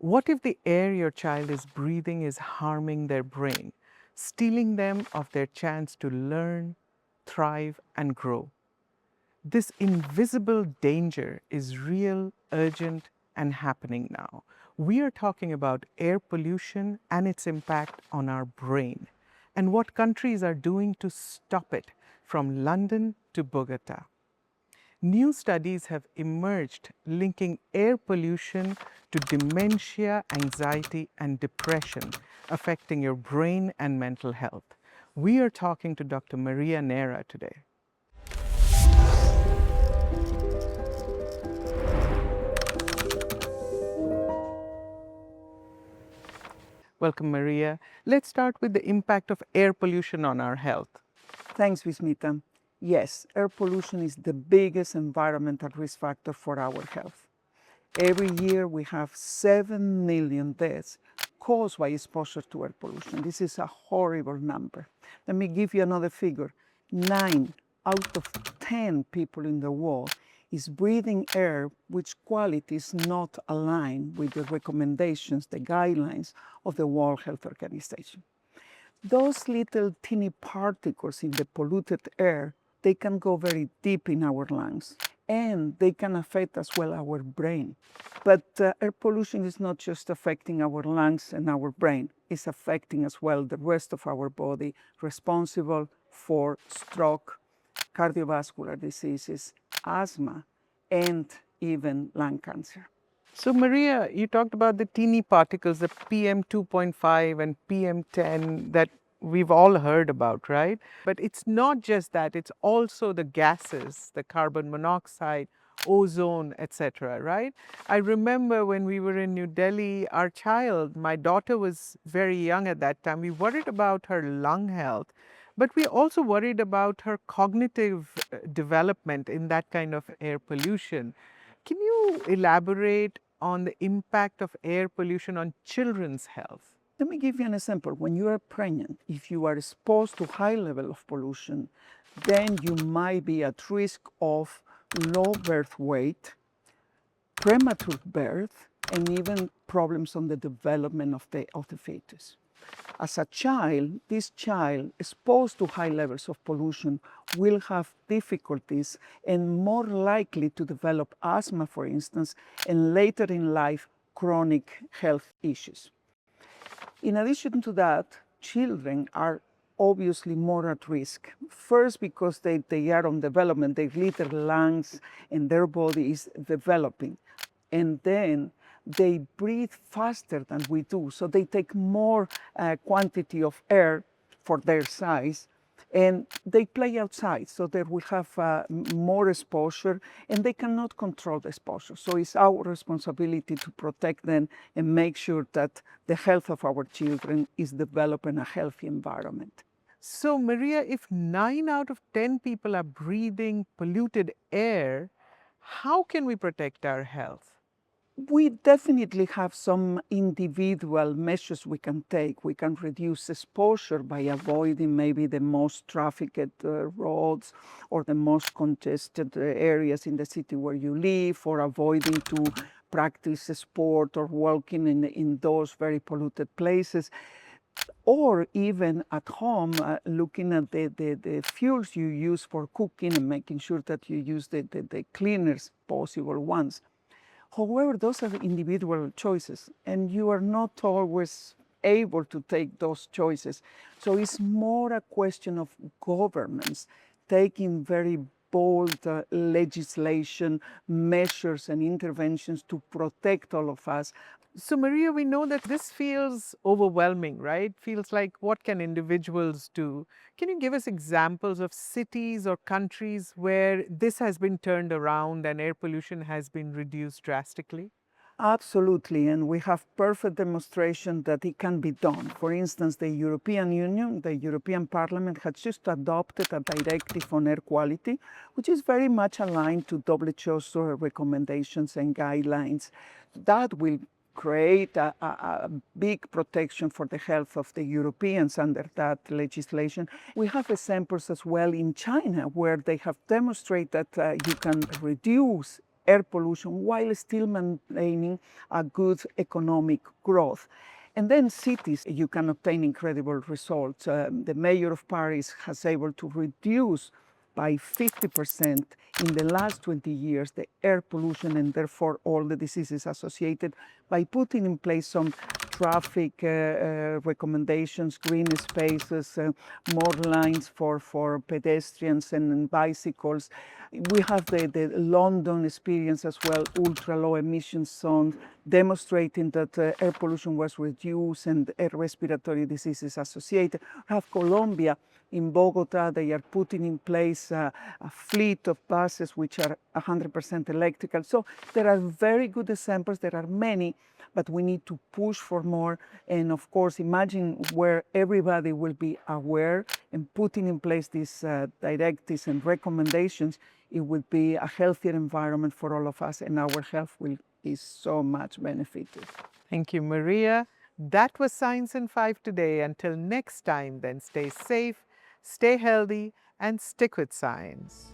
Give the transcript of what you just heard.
What if the air your child is breathing is harming their brain, stealing them of their chance to learn, thrive, and grow? This invisible danger is real, urgent, and happening now. We are talking about air pollution and its impact on our brain, and what countries are doing to stop it, from London to Bogota. New studies have emerged linking air pollution to dementia, anxiety, and depression, affecting your brain and mental health. We are talking to Dr. Maria Nera today. Welcome, Maria. Let's start with the impact of air pollution on our health. Thanks, Vismita. Yes, air pollution is the biggest environmental risk factor for our health. Every year we have 7 million deaths caused by exposure to air pollution. This is a horrible number. Let me give you another figure. 9 out of 10 people in the world is breathing air which quality is not aligned with the recommendations, the guidelines of the World Health Organization. Those little teeny particles in the polluted air, they can go very deep in our lungs, and they can affect as well our brain. But air pollution is not just affecting our lungs and our brain, it's affecting as well the rest of our body, responsible for stroke, cardiovascular diseases, asthma, and even lung cancer. So, Maria, you talked about the teeny particles, the PM 2.5 and PM 10 that we've all heard about, right? But it's not just that, it's also the gases, the carbon monoxide, ozone, etc., right? I remember when we were in New Delhi, our child, my daughter was very young at that time, we worried about her lung health, but we also worried about her cognitive development in that kind of air pollution. Can you elaborate on the impact of air pollution on children's health? Let me give you an example. When you are pregnant, if you are exposed to high level of pollution, then you might be at risk of low birth weight, premature birth, and even problems on the development of the fetus. As a child, this child exposed to high levels of pollution will have difficulties and more likely to develop asthma, for instance, and later in life, chronic health issues. In addition to that, children are obviously more at risk. First, because they are on development, their little lungs and their body is developing. And then they breathe faster than we do, so they take more quantity of air for their size, and they play outside, so they will have more exposure, and they cannot control the exposure. So it's our responsibility to protect them and make sure that the health of our children is developing a healthy environment. So, Maria, if 9 out of 10 people are breathing polluted air, how can we protect our health? We definitely have some individual measures we can take. We can reduce exposure by avoiding maybe the most trafficked roads or the most congested areas in the city where you live, or avoiding to practice sport or walking in those very polluted places. Or even at home, looking at the fuels you use for cooking and making sure that you use the cleanest possible ones. However, those are individual choices, and you are not always able to take those choices. So it's more a question of governments taking very bold legislation, measures, and interventions to protect all of us. So, Maria, we know that this feels overwhelming, right? Feels like, what can individuals do? Can you give us examples of cities or countries where this has been turned around and air pollution has been reduced drastically? Absolutely, and we have perfect demonstration that it can be done. For instance, the European Union, the European Parliament has just adopted a directive on air quality, which is very much aligned to WHO's recommendations and guidelines. That will create a big protection for the health of the Europeans under that legislation. We have examples as well in China, where they have demonstrated that you can reduce air pollution while still maintaining a good economic growth. And then cities, you can obtain incredible results. The mayor of Paris has able to reduce by 50% in the last 20 years the air pollution and therefore all the diseases associated by putting in place some traffic recommendations, green spaces, more lines for pedestrians and bicycles. We have the London experience as well, ultra low emission zones, demonstrating that air pollution was reduced and air respiratory diseases associated. We have Colombia. In Bogota, they are putting in place a fleet of buses which are 100% electrical. So there are very good examples. There are many, but we need to push for more. And of course, imagine where everybody will be aware and putting in place these directives and recommendations. It will be a healthier environment for all of us, and our health will be so much benefited. Thank you, Maria. That was Science in 5 today. Until next time, then stay safe, stay healthy, and stick with science.